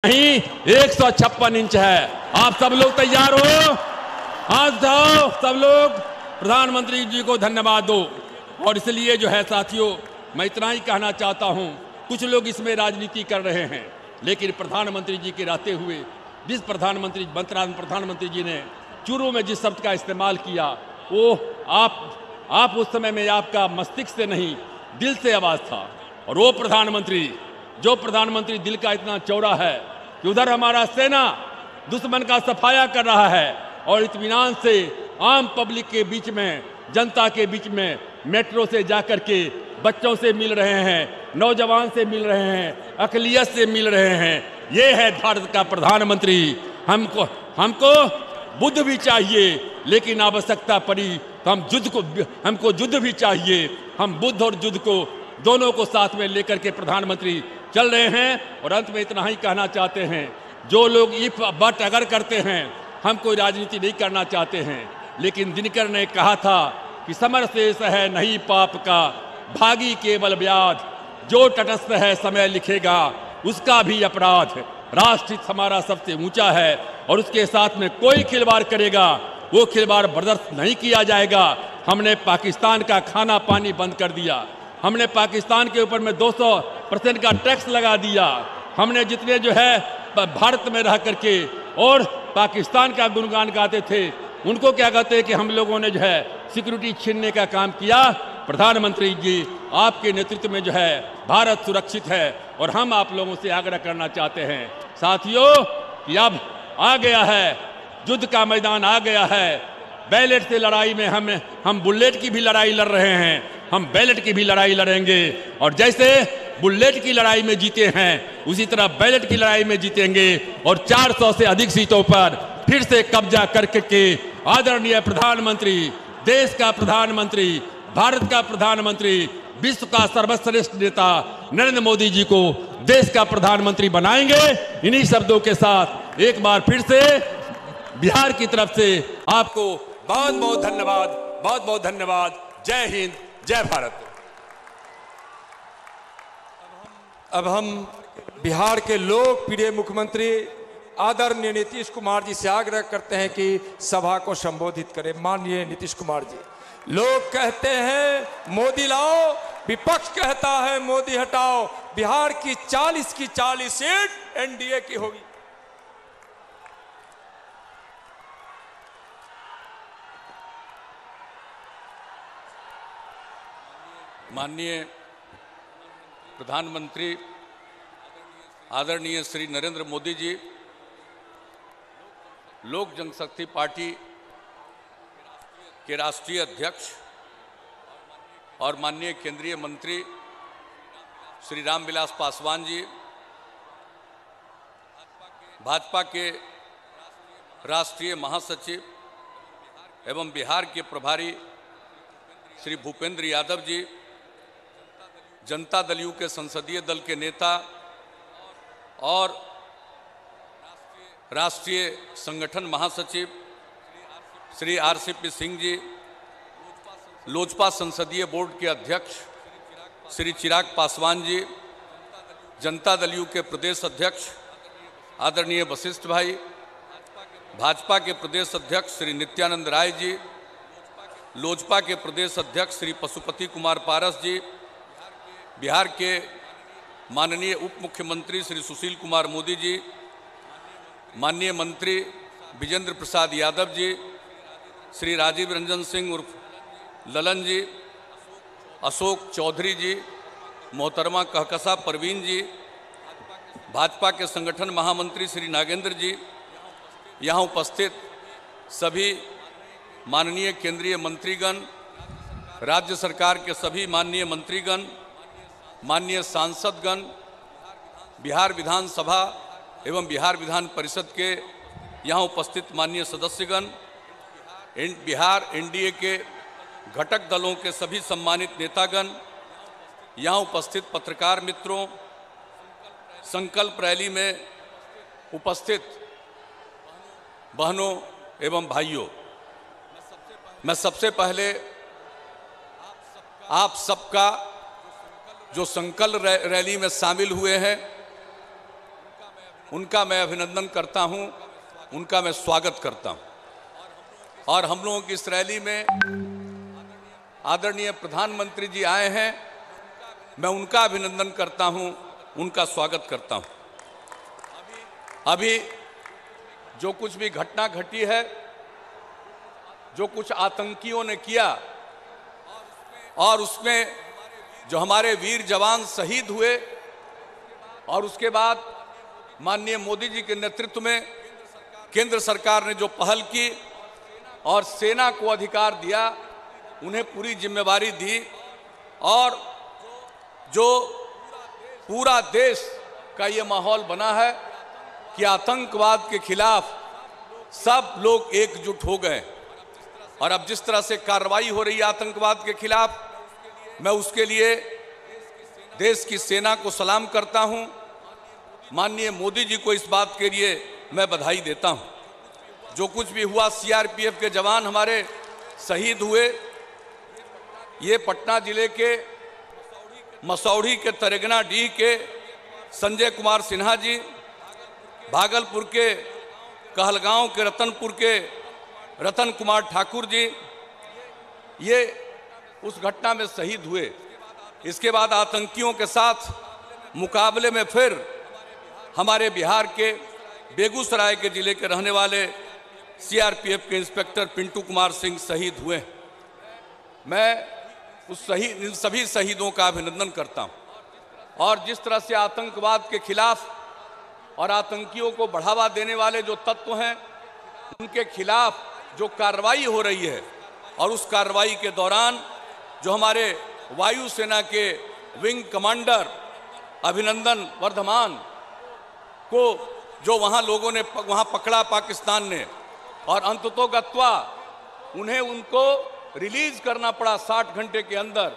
नहीं 156 इंच है। आप सब लोग तैयार हो? आज जाओ सब लोग प्रधानमंत्री जी को धन्यवाद दो। और इसलिए जो है साथियों, मैं इतना ही कहना चाहता हूं, कुछ लोग इसमें राजनीति कर रहे हैं, लेकिन प्रधानमंत्री जी के रहते हुए जिस प्रधानमंत्री जी ने चुरू में जिस शब्द का इस्तेमाल किया, वो आप उस समय में आपका मस्तिष्क से नहीं दिल से आवाज था। और वो प्रधानमंत्री दिल का इतना चौड़ा है कि उधर हमारा सेना दुश्मन का सफाया कर रहा है और इत्मीनान से आम पब्लिक के बीच में, जनता के बीच में मेट्रो से जाकर के बच्चों से मिल रहे हैं, नौजवान से मिल रहे हैं, अकलियत से मिल रहे हैं। ये है भारत का प्रधानमंत्री। हमको बुद्ध भी चाहिए, लेकिन आवश्यकता पड़ी तो हमको युद्ध भी चाहिए। हम बुद्ध और युद्ध को दोनों को साथ में लेकर के प्रधानमंत्री चल रहे हैं। और अंत में इतना ही कहना चाहते हैं, जो लोग इफ बट अगर करते हैं, हम कोई राजनीति नहीं करना चाहते हैं, लेकिन दिनकर ने कहा था कि समर शेष है नहीं पाप का, भागी केवल व्याध, जो तटस्थ है समय लिखेगा उसका भी अपराध। राष्ट्रहित हमारा सबसे ऊंचा है और उसके साथ में कोई खिलवाड़ करेगा, वो खिलवाड़ बर्दाश्त नहीं किया जाएगा। हमने पाकिस्तान का खाना पानी बंद कर दिया, हमने पाकिस्तान के ऊपर में 200% का टैक्स लगा दिया। हमने जितने जो है भारत में रह करके और पाकिस्तान का गुणगान गाते थे, उनको क्या कहते हैं कि हम लोगों ने जो है सिक्योरिटी छीनने का काम किया। प्रधानमंत्री जी आपके नेतृत्व में जो है भारत सुरक्षित है और हम आप लोगों से आग्रह करना चाहते हैं साथियों कि अब आ गया है, युद्ध का मैदान आ गया है। बैलेट से लड़ाई में हम बुलेट की भी लड़ाई लड़ रहे हैं, हम बैलेट की भी लड़ाई लड़ेंगे। और जैसे बुलेट की लड़ाई में जीते हैं, उसी तरह बैलेट की लड़ाई में जीतेंगे और 400 से अधिक सीटों पर फिर से कब्जा करके आदरणीय प्रधानमंत्री, देश का प्रधानमंत्री, भारत का प्रधानमंत्री, विश्व का सर्वश्रेष्ठ नेता नरेंद्र मोदी जी को देश का प्रधानमंत्री बनाएंगे। इन्हीं शब्दों के साथ एक बार फिर से बिहार की तरफ से आपको बहुत बहुत धन्यवाद, बहुत बहुत धन्यवाद। जय हिंद, जय भारत। अब हम बिहार के लोकप्रिय मुख्यमंत्री आदरणीय नीतीश कुमार जी से आग्रह करते हैं कि सभा को संबोधित करें। माननीय नीतीश कुमार जी। लोग कहते हैं मोदी लाओ, विपक्ष कहता है मोदी हटाओ, बिहार की 40 की 40 सीट एनडीए की होगी। माननीय प्रधानमंत्री आदरणीय श्री नरेंद्र मोदी जी, लोक जनशक्ति पार्टी के राष्ट्रीय अध्यक्ष और माननीय केंद्रीय मंत्री श्री रामविलास पासवान जी, भाजपा के राष्ट्रीय महासचिव एवं बिहार के प्रभारी श्री भूपेंद्र यादव जी, जनता दल यू के संसदीय दल के नेता और राष्ट्रीय संगठन महासचिव श्री आरसीपी सिंह जी, लोजपा संसदीय बोर्ड के अध्यक्ष श्री चिराग पासवान जी, जनता दल यू के प्रदेश अध्यक्ष आदरणीय वशिष्ठ भाई, भाजपा के प्रदेश अध्यक्ष श्री नित्यानंद राय जी, लोजपा के प्रदेश अध्यक्ष श्री पशुपति कुमार पारस जी, बिहार के माननीय उप मुख्यमंत्री श्री सुशील कुमार मोदी जी, माननीय मंत्री विजेंद्र प्रसाद यादव जी, श्री राजीव रंजन सिंह उर्फ ललन जी, अशोक चौधरी जी, मोहतरमा कहकसा परवीन जी, भाजपा के संगठन महामंत्री श्री नागेंद्र जी, यहाँ उपस्थित सभी माननीय केंद्रीय मंत्रीगण, राज्य सरकार के सभी माननीय मंत्रीगण, माननीय सांसदगण, बिहार विधानसभा एवं बिहार विधान परिषद के यहाँ उपस्थित माननीय सदस्यगण, बिहार एनडीए के घटक दलों के सभी सम्मानित नेतागण, यहाँ उपस्थित पत्रकार मित्रों, संकल्प रैली में उपस्थित बहनों एवं भाइयों, मैं सबसे पहले आप सबका जो संकल्प रैली में शामिल हुए हैं उनका मैं अभिनंदन करता हूं, उनका मैं स्वागत करता हूं। और हम लोगों की इस रैली में आदरणीय प्रधानमंत्री जी आए हैं, मैं उनका अभिनंदन करता हूं, उनका स्वागत करता हूं। अभी जो कुछ भी घटना घटी है, जो कुछ आतंकियों ने किया और उसमें जो हमारे वीर जवान शहीद हुए, और उसके बाद माननीय मोदी जी के नेतृत्व में केंद्र सरकार ने जो पहल की और सेना को अधिकार दिया, उन्हें पूरी जिम्मेवारी दी, और जो पूरा देश का ये माहौल बना है कि आतंकवाद के खिलाफ सब लोग एकजुट हो गए। और अब जिस तरह से कार्रवाई हो रही है आतंकवाद के खिलाफ, मैं उसके लिए देश की सेना को सलाम करता हूं। माननीय मोदी जी को इस बात के लिए मैं बधाई देता हूं। जो कुछ भी हुआ, सीआरपीएफ के जवान हमारे शहीद हुए, ये पटना जिले के मसौढ़ी के तरेगनाडीह के संजय कुमार सिन्हा जी, भागलपुर के कहलगांव के रतनपुर के रतन कुमार ठाकुर जी, ये उस घटना में शहीद हुए। इसके बाद आतंकियों के साथ मुकाबले में फिर हमारे बिहार के बेगूसराय के जिले के रहने वाले सीआरपीएफ के इंस्पेक्टर पिंटू कुमार सिंह शहीद हुए। मैं इन सभी शहीदों का अभिनंदन करता हूं। और जिस तरह से आतंकवाद के खिलाफ और आतंकियों को बढ़ावा देने वाले जो तत्व हैं, उनके खिलाफ जो कार्रवाई हो रही है, और उस कार्रवाई के दौरान जो हमारे वायुसेना के विंग कमांडर अभिनंदन वर्धमान को जो वहां लोगों ने वहां पकड़ा पाकिस्तान ने, और अंततोगत्वा उनको रिलीज करना पड़ा 60 घंटे के अंदर।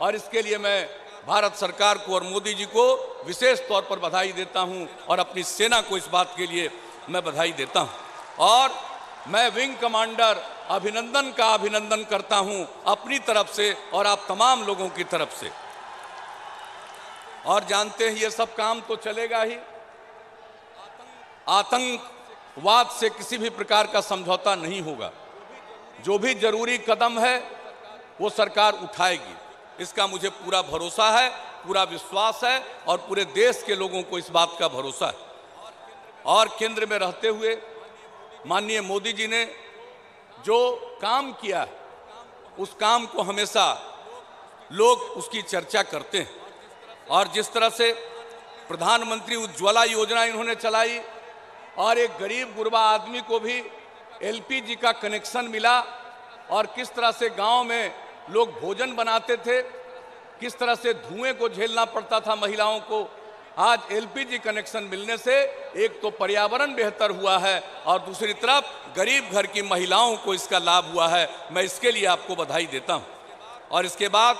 और इसके लिए मैं भारत सरकार को और मोदी जी को विशेष तौर पर बधाई देता हूं, और अपनी सेना को इस बात के लिए मैं बधाई देता हूं। और मैं विंग कमांडर अभिनंदन का अभिनंदन करता हूं अपनी तरफ से और आप तमाम लोगों की तरफ से। और जानते हैं ये सब काम तो चलेगा ही, आतंकवाद से किसी भी प्रकार का समझौता नहीं होगा। जो भी जरूरी कदम है वो सरकार उठाएगी, इसका मुझे पूरा भरोसा है, पूरा विश्वास है, और पूरे देश के लोगों को इस बात का भरोसा है। और केंद्र में रहते हुए माननीय मोदी जी ने जो काम किया, उस काम को हमेशा लोग उसकी चर्चा करते हैं। और जिस तरह से प्रधानमंत्री उज्ज्वला योजना इन्होंने चलाई, और एक गरीब गुरबा आदमी को भी एलपीजी का कनेक्शन मिला, और किस तरह से गांव में लोग भोजन बनाते थे, किस तरह से धुएं को झेलना पड़ता था महिलाओं को, आज एलपीजी कनेक्शन मिलने से एक तो पर्यावरण बेहतर हुआ है, और दूसरी तरफ गरीब घर की महिलाओं को इसका लाभ हुआ है। मैं इसके लिए आपको बधाई देता हूं। और इसके बाद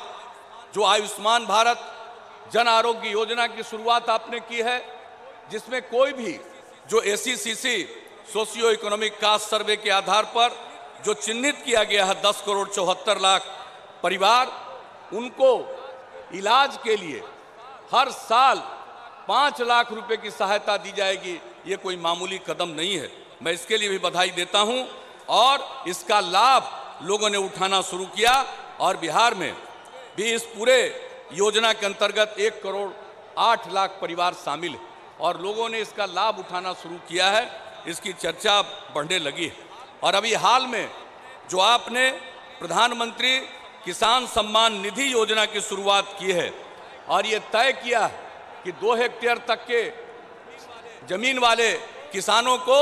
जो आयुष्मान भारत जन आरोग्य योजना की शुरुआत आपने की है, जिसमें कोई भी जो एससीसी सोशियो इकोनॉमिक कास्ट सर्वे के आधार पर जो चिन्हित किया गया है 10 करोड़ 74 लाख परिवार, उनको इलाज के लिए हर साल 5 लाख रुपए की सहायता दी जाएगी। ये कोई मामूली कदम नहीं है, मैं इसके लिए भी बधाई देता हूं। और इसका लाभ लोगों ने उठाना शुरू किया, और बिहार में भी इस पूरे योजना के अंतर्गत 1 करोड़ 8 लाख परिवार शामिल है, और लोगों ने इसका लाभ उठाना शुरू किया है। इसकी चर्चा बढ़ने लगी है। और अभी हाल में जो आपने प्रधानमंत्री किसान सम्मान निधि योजना की शुरुआत की है, और ये तय किया कि 2 हेक्टेयर तक के जमीन वाले किसानों को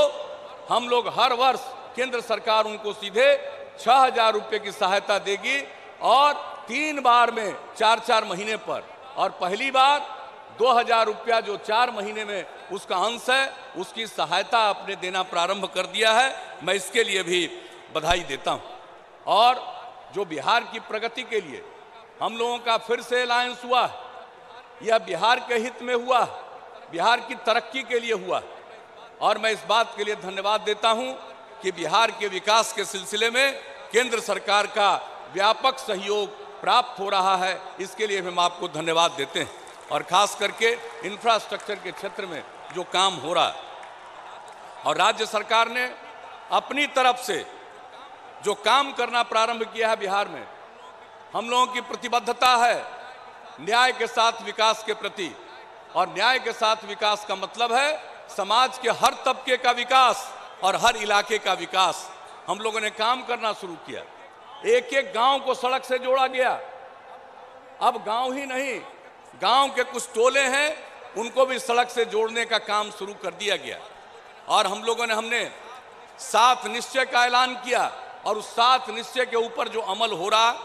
हम लोग हर वर्ष केंद्र सरकार उनको सीधे 6,000 रुपये की सहायता देगी, और 3 बार में 4-4 महीने पर, और पहली बार 2,000 रुपया जो 4 महीने में उसका अंश है, उसकी सहायता आपने देना प्रारंभ कर दिया है। मैं इसके लिए भी बधाई देता हूं। और जो बिहार की प्रगति के लिए हम लोगों का फिर से अलायंस हुआ, यह बिहार के हित में हुआ, बिहार की तरक्की के लिए हुआ। और मैं इस बात के लिए धन्यवाद देता हूं कि बिहार के विकास के सिलसिले में केंद्र सरकार का व्यापक सहयोग प्राप्त हो रहा है। इसके लिए हम आपको धन्यवाद देते हैं। और खास करके इंफ्रास्ट्रक्चर के क्षेत्र में जो काम हो रहा है। और राज्य सरकार ने अपनी तरफ से जो काम करना प्रारंभ किया है बिहार में, हम लोगों की प्रतिबद्धता है न्याय के साथ विकास के प्रति। और न्याय के साथ विकास का मतलब है समाज के हर तबके का विकास और हर इलाके का विकास। हम लोगों ने काम करना शुरू किया, एक एक गांव को सड़क से जोड़ा गया। अब गांव ही नहीं, गांव के कुछ टोले हैं उनको भी सड़क से जोड़ने का काम शुरू कर दिया गया। और हम लोगों ने हमने 7 निश्चय का ऐलान किया और उस 7 निश्चय के ऊपर जो अमल हो रहा,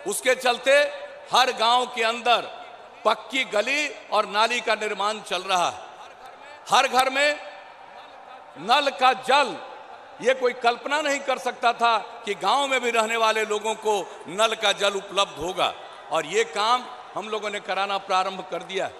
उसके चलते हर गांव के अंदर पक्की गली और नाली का निर्माण चल रहा है। हर घर में नल का जल, ये कोई कल्पना नहीं कर सकता था कि गांव में भी रहने वाले लोगों को नल का जल उपलब्ध होगा। और ये काम हम लोगों ने कराना प्रारंभ कर दिया।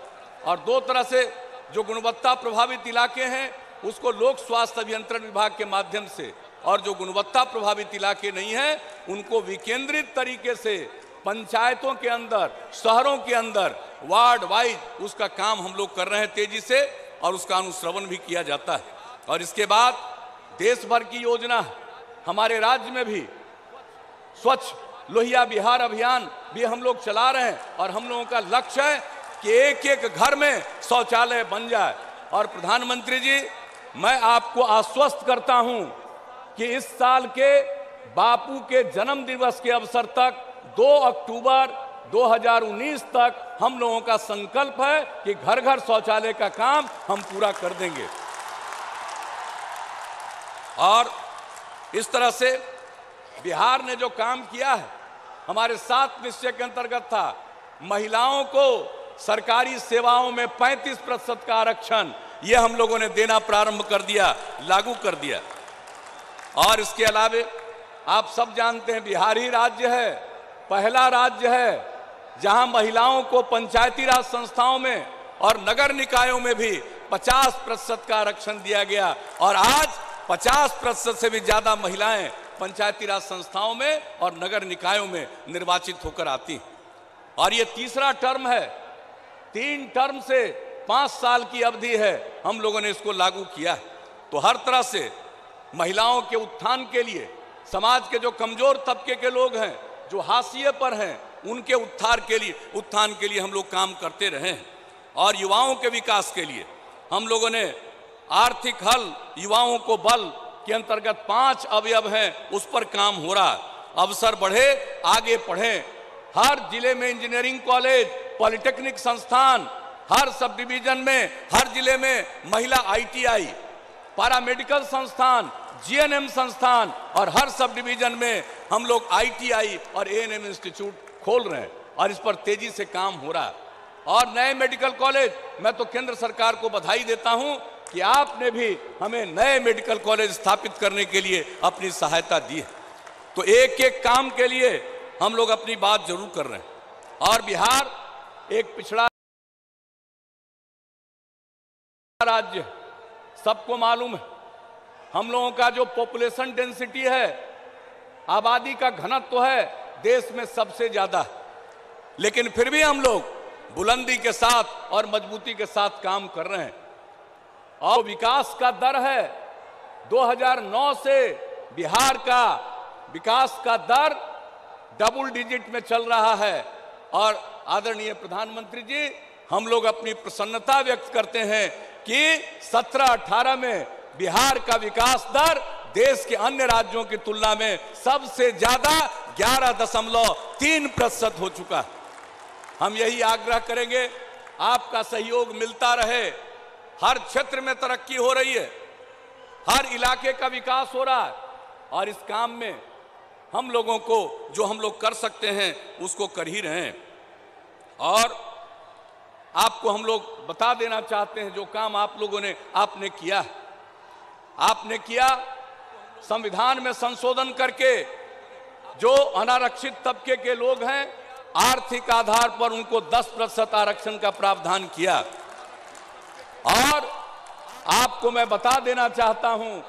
और 2 तरह से जो गुणवत्ता प्रभावित इलाके हैं उसको लोक स्वास्थ्य अभियंत्रण विभाग के माध्यम से, और जो गुणवत्ता प्रभावित इलाके नहीं हैं उनको विकेंद्रित तरीके से पंचायतों के अंदर, शहरों के अंदर वार्ड वाइज उसका काम हम लोग कर रहे हैं तेजी से, और उसका अनुश्रवण भी किया जाता है। और इसके बाद देश भर की योजना हमारे राज्य में भी स्वच्छ लोहिया बिहार अभियान भी हम लोग चला रहे हैं। और हम लोगों का लक्ष्य है कि एक एक घर में शौचालय बन जाए। और प्रधानमंत्री जी, मैं आपको आश्वस्त करता हूं कि इस साल के बापू के जन्म दिवस के अवसर तक 2 अक्टूबर 2019 तक हम लोगों का संकल्प है कि घर घर शौचालय का काम हम पूरा कर देंगे। और इस तरह से बिहार ने जो काम किया है, हमारे 7 निश्चय के अंतर्गत था महिलाओं को सरकारी सेवाओं में 35% का आरक्षण, ये हम लोगों ने देना प्रारंभ कर दिया, लागू कर दिया। और इसके अलावे आप सब जानते हैं बिहार ही राज्य है, पहला राज्य है जहां महिलाओं को पंचायती राज संस्थाओं में और नगर निकायों में भी 50% का आरक्षण दिया गया। और आज 50% से भी ज्यादा महिलाएं पंचायती राज संस्थाओं में और नगर निकायों में निर्वाचित होकर आती हैं। और ये तीसरा टर्म है, 3 टर्म से 5 साल की अवधि है, हम लोगों ने इसको लागू किया है। तो हर तरह से महिलाओं के उत्थान के लिए, समाज के जो कमजोर तबके के लोग हैं, जो हाशिए पर हैं, उनके उत्थान के लिए हम लोग काम करते रहे हैं। और युवाओं के विकास के लिए हम लोगों ने आर्थिक हल, युवाओं को बल के अंतर्गत 5 अवयव हैं, उस पर काम हो रहा। अवसर बढ़े, आगे पढ़ें। हर जिले में इंजीनियरिंग कॉलेज, पॉलिटेक्निक संस्थान, हर सब डिवीजन में, हर जिले में महिला ITI, पैरामेडिकल संस्थान, GNM संस्थान, और हर सब डिवीजन में हम लोग ITI और ANM इंस्टीट्यूट खोल रहे हैं। और इस पर तेजी से काम हो रहा है। और नए मेडिकल कॉलेज, मैं तो केंद्र सरकार को बधाई देता हूं कि आपने भी हमें नए मेडिकल कॉलेज स्थापित करने के लिए अपनी सहायता दी है। तो एक एक काम के लिए हम लोग अपनी बात जरूर कर रहे हैं। और बिहार एक पिछड़ा राज्य, सबको मालूम है हम लोगों का जो पॉपुलेशन डेंसिटी है, आबादी का घनत्व है, देश में सबसे ज्यादा है। लेकिन फिर भी हम लोग बुलंदी के साथ और मजबूती के साथ काम कर रहे हैं। और विकास का दर है, 2009 से बिहार का विकास का दर डबल डिजिट में चल रहा है। और आदरणीय प्रधानमंत्री जी, हम लोग अपनी प्रसन्नता व्यक्त करते हैं कि 17-18 में बिहार का विकास दर देश के अन्य राज्यों की तुलना में सबसे ज्यादा 11.3% हो चुका है। हम यही आग्रह करेंगे, आपका सहयोग मिलता रहे। हर क्षेत्र में तरक्की हो रही है, हर इलाके का विकास हो रहा है। और इस काम में हम लोगों को जो हम लोग कर सकते हैं उसको कर ही रहे हैं। और आपको हम लोग बता देना चाहते हैं जो काम आप लोगों ने आपने किया संविधान में संशोधन करके जो अनारक्षित तबके के लोग हैं, आर्थिक आधार पर उनको 10% आरक्षण का प्रावधान किया। और आपको मैं बता देना चाहता हूं,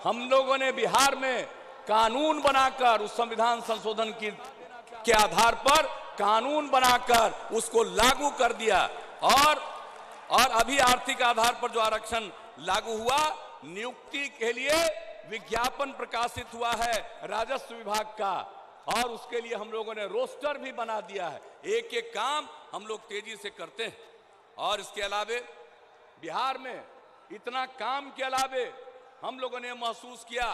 हम लोगों ने बिहार में कानून बनाकर उस संविधान संशोधन के आधार पर कानून बनाकर उसको लागू कर दिया। और और अभी आर्थिक आधार पर जो आरक्षण लागू हुआ, नियुक्ति के लिए विज्ञापन प्रकाशित हुआ है राजस्व विभाग का, और उसके लिए हम लोगों ने रोस्टर भी बना दिया है। एक एक काम हम लोग तेजी से करते हैं। और इसके अलावे बिहार में इतना काम के अलावे हम लोगों ने महसूस किया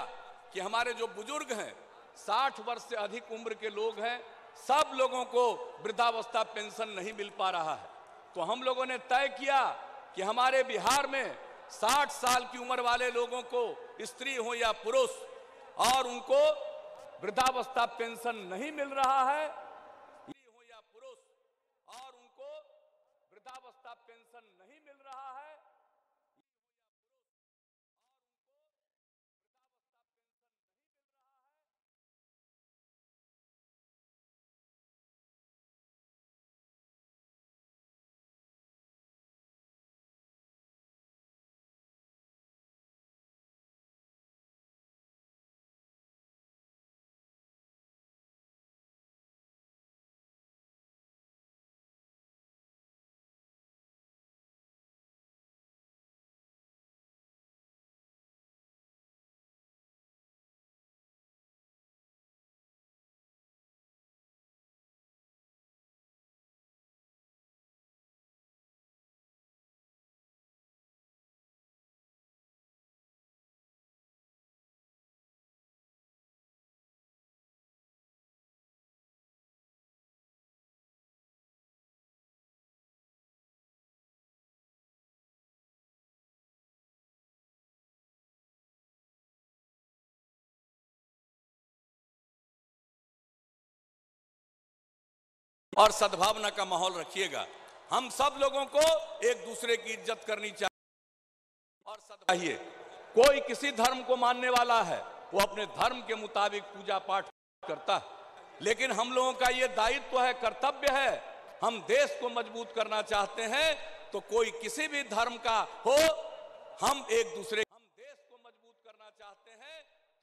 कि हमारे जो बुजुर्ग हैं, 60 वर्ष से अधिक उम्र के लोग हैं, सब लोगों को वृद्धावस्था पेंशन नहीं मिल पा रहा है। तो हम लोगों ने तय किया कि हमारे बिहार में 60 साल की उम्र वाले लोगों को, स्त्री हो या पुरुष, और उनको वृद्धावस्था पेंशन नहीं मिल रहा है, हो या पुरुष, और उनको वृद्धावस्था पेंशन नहीं मिल रहा है, और सद्भावना का माहौल रखिएगा। हम सब लोगों को एक दूसरे की इज्जत करनी चाहिए और सद्भाव। कोई किसी धर्म को मानने वाला है, वो अपने धर्म के मुताबिक पूजा पाठ करता है, लेकिन हम लोगों का ये दायित्व है, कर्तव्य है, हम देश को मजबूत करना चाहते हैं, तो कोई किसी भी धर्म का हो, हम एक दूसरे